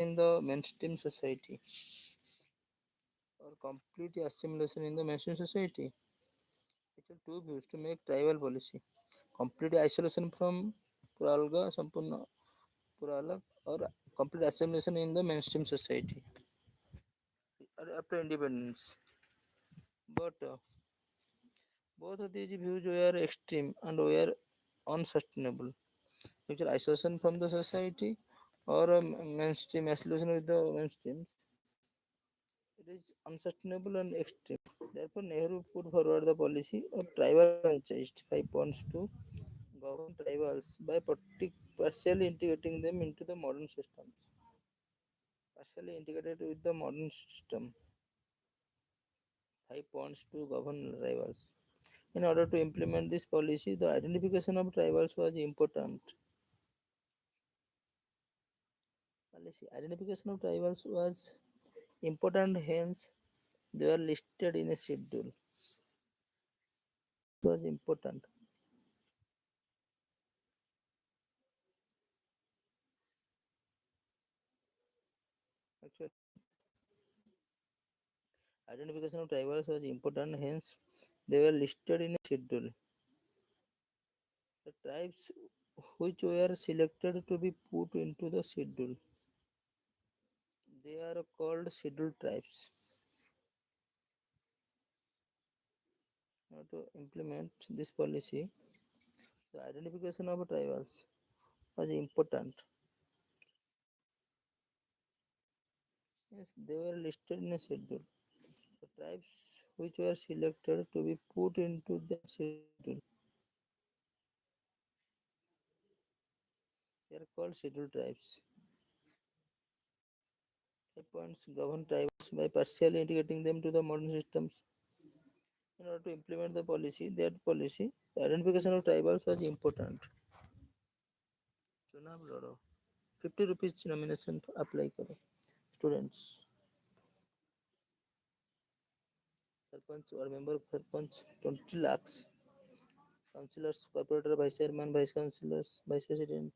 in the mainstream society or complete assimilation in the mainstream society. Actually, two views to make tribal policy. Complete isolation from Puralga Sampurna Puralag or complete assimilation in the mainstream society after independence. But both of these views were extreme and were unsustainable. Actually, isolation from the society or mainstream isolation with the mainstream, it is unsustainable and extreme. Therefore, Nehru put forward the policy of tribal franchise 5 points to govern tribals by partially integrating them into the modern systems. Partially integrated with the modern system. 5 points to govern tribals. In order to implement this policy, the identification of tribals was important. Identification of tribals was important, hence they were listed in a schedule. It was important. Actually, identification of tribals was important, hence they were listed in a schedule. The tribes which were selected to be put into the schedule, they are called scheduled tribes. Now to implement this policy, the identification of tribals was important. Yes, they were listed in a schedule. The tribes which were selected to be put into the schedule, they are called scheduled tribes. 5 points govern tribes by partially integrating them to the modern systems. In order to implement that policy, the identification of tribals was important. चुनाव लड़ो 50 rupees nomination apply करो students sarpanch और member sarpanch 20 lakhs councillors corporator vice chairman vice councillors vice president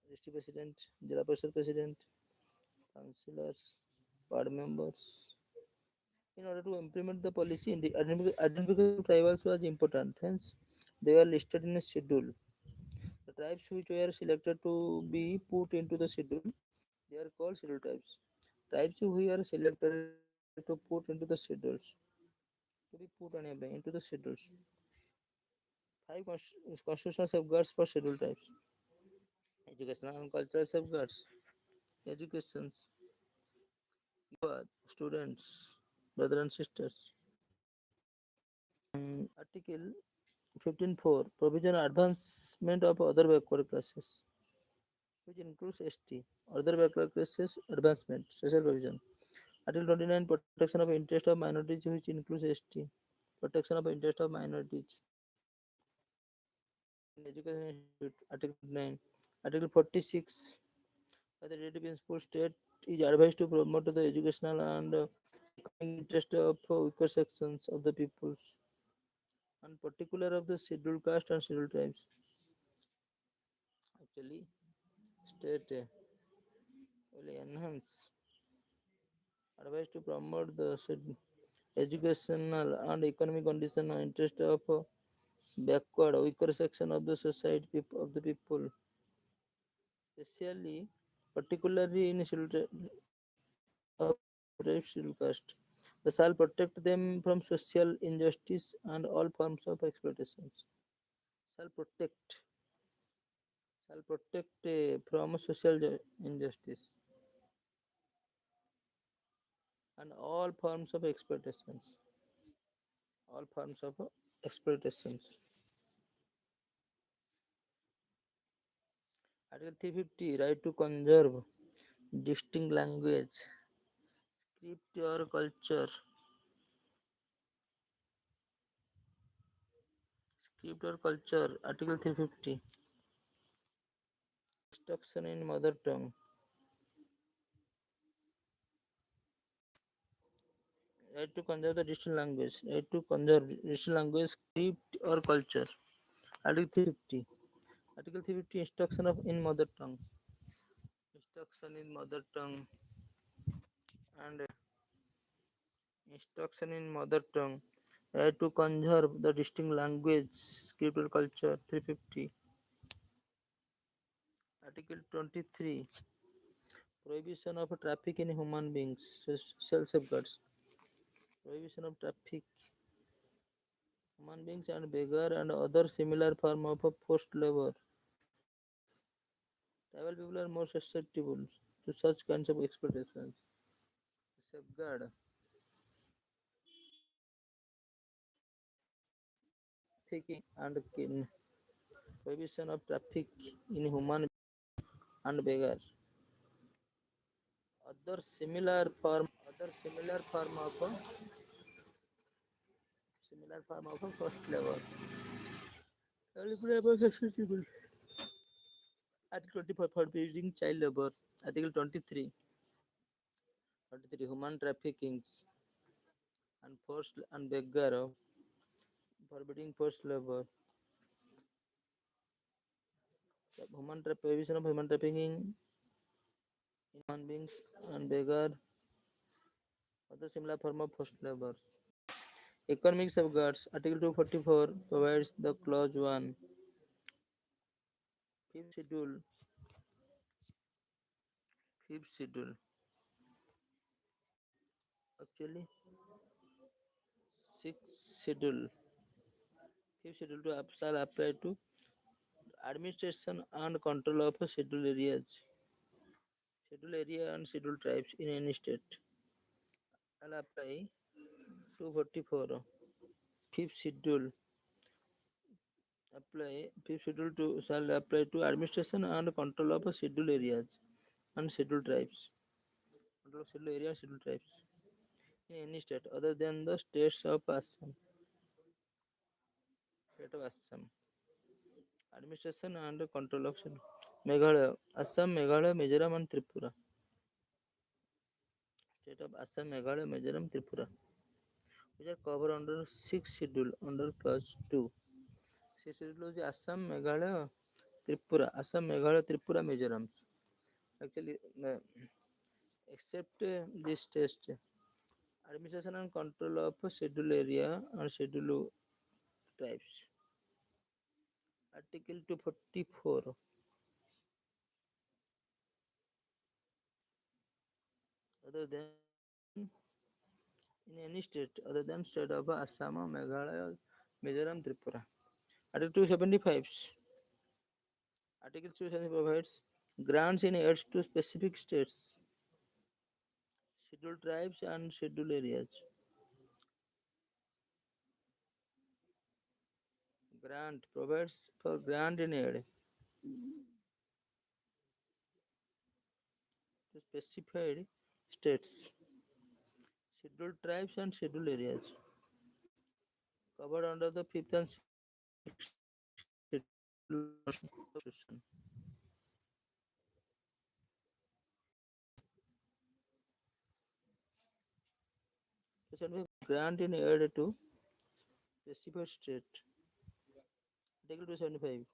district president जिला परिषद president councillors ward members. In order to implement the policy, the identification of tribals was important. Hence, they were listed in a schedule. The tribes which were selected to be put into the schedule, they are called scheduled tribes. Tribes who are selected to put into the schedules, to be put into the schedules. Five constitutional safeguards for scheduled tribes. Educational and cultural safeguards. Educations. Students, brothers and sisters. Article 15.4 Provision advancement of other backward classes, which includes ST. Other backward classes advancement, special provision. Article 29 Protection of interest of minorities, which includes ST. Protection of interest of minorities. In Education Institute, Article 49. Article 46 by the relative principle state is advised to promote the educational and economic interest of weaker sections of the peoples, and particular of the scheduled caste and scheduled tribes. Actually, state will enhance advised to promote the educational and economic condition and interest of backward weaker section of the society of the people, especially particularly in of scheduled caste. They shall protect them from social injustice and all forms of exploitations. Shall protect from social injustice and all forms of exploitations. All forms of exploitations. Article 350 right to conserve distinct language, script or culture, Article 350 instruction in mother tongue, right to conserve the distinct language, script or culture. Article 350 instruction of in mother tongue, instruction in mother tongue and instruction in mother tongue to conserve the distinct language, scriptural culture. 350. Article 23. Prohibition of traffic in human beings. Social safeguards. Prohibition of traffic human beings and beggar and other similar form of forced labor. Tribal people are more susceptible to such kinds of exploitations. Safeguard trafficking and prohibition of traffic in human and beggar. Other similar form of forced labor. Tribal people are more susceptible. Article 24 forbidding child labor. Article 23 human trafficking and forced and beggar forbidding forced labor. Prohibition of human trafficking in human beings and beggar other similar form of forced labor. Economic safeguards. Article 244 provides the clause 1. Fifth schedule. Fifth schedule. Actually, sixth schedule. Fifth schedule shall apply to administration and control of scheduled areas, scheduled area and scheduled tribes in any state. Shall apply 244. Fifth schedule fifth schedule to shall apply to administration and control of scheduled areas and scheduled tribes. Control of scheduled area and scheduled tribes in any state other than the states of Assam. State of Assam. Administration and control of Meghalaya, Assam, Meghalaya, Mizoram and Tripura. State of Assam, Meghalaya, Mizoram, Tripura, which are covered under 6th schedule under clause 2. 6th schedule is Assam, Meghalaya, Tripura, Assam, Meghalaya, Tripura, Mizoram. Actually, except this test, administration and control of scheduled area and scheduled tribes. Article 244. Other than in any state other than state of Assam, Meghalaya, Mizoram, Tripura. Article 275. Article 275 provides grants in aids to specific states, scheduled tribes, and scheduled areas. Grant provides for grant in aid to specified states, scheduled tribes, and scheduled areas covered under the 5th and 6th schedule constitution. Grant in aid to specified state. Article 275.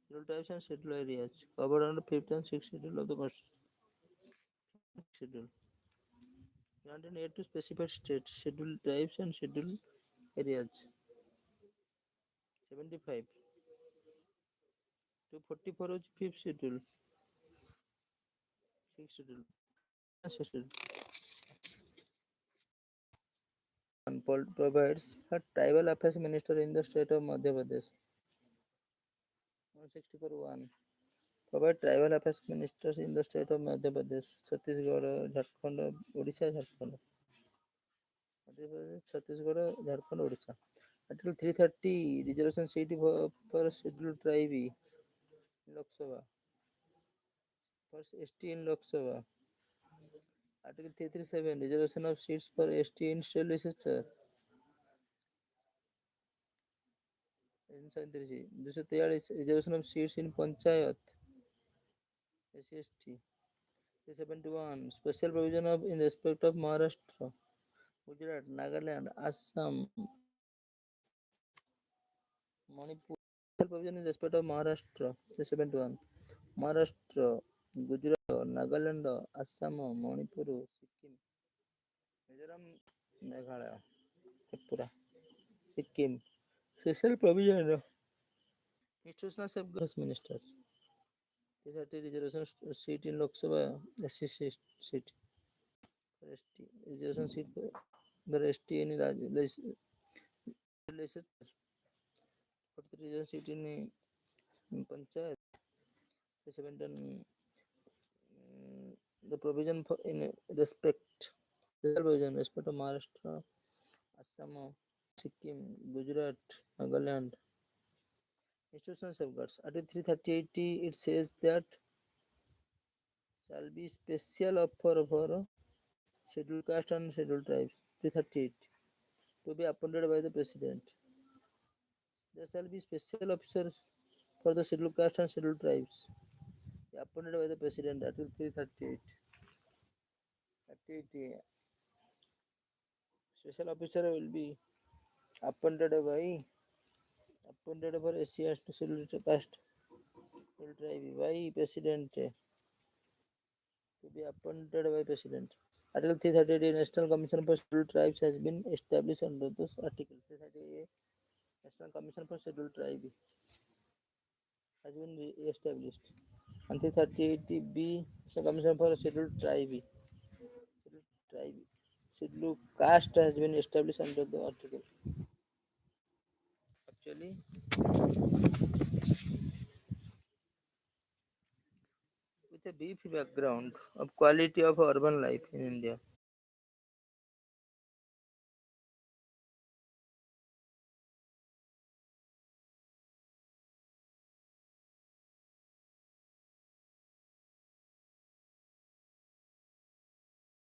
Scheduled tribes and scheduled areas covered under 5th and 6th schedule of the Constitution. Schedule. Granted aid to specified states, scheduled tribes and scheduled areas. 75. 244 is 5th schedule. 6th schedule. Schedule. And provides a tribal affairs minister in the state of Madhya Pradesh. 164 1. Provide tribal affairs ministers in the state of Madhya Pradesh, Chhattisgarh, Jharkhand, Odisha, Jharkhand. Madhya Pradesh, Chhattisgarh, Jharkhand, Odisha. Article 330, reservation seat for scheduled tribe in Lok Sabha. First ST in Lok Sabha. Article 337, reservation of seats for ST in state legislature. 243, reservation of seats in Panchayat. SCST. 371, special provision of in respect of Maharashtra, Gujarat, Nagaland, Assam, Manipur. Special provision in respect of Maharashtra. 371. Maharashtra, Gujarat, Nagaland, Assam, Manipur, Sikkim, Mizoram, Meghalaya, Tripura, Sikkim. Special provision. Institutional safeguards ministers. 30 reservation seat in Lok Sabha, SC seat. For ST, reservation seat for ST in legislature. 43 reservation seat in Panchayat. 17 the provision for in respect. Special provision respect of Maharashtra, Assam, Sikkim, Gujarat, Nagaland. Institutional safeguards. Article 338 it says that shall be special offer for scheduled caste and scheduled tribes. 338 to be appointed by the president. There shall be special officers for the scheduled caste and scheduled tribes appointed by the president. Article 338. 38. Special officer will be appointed by SC and scheduled caste scheduled tribe by president to be appointed by president. Article 338 National Commission for Scheduled Tribes has been established under this article. 338 National Commission for Scheduled Tribes has been established. And 338B National Commission for Scheduled Tribe. Scheduled Tribe. Scheduled Caste has been established under the article. Actually, with a brief background of quality of urban life in India.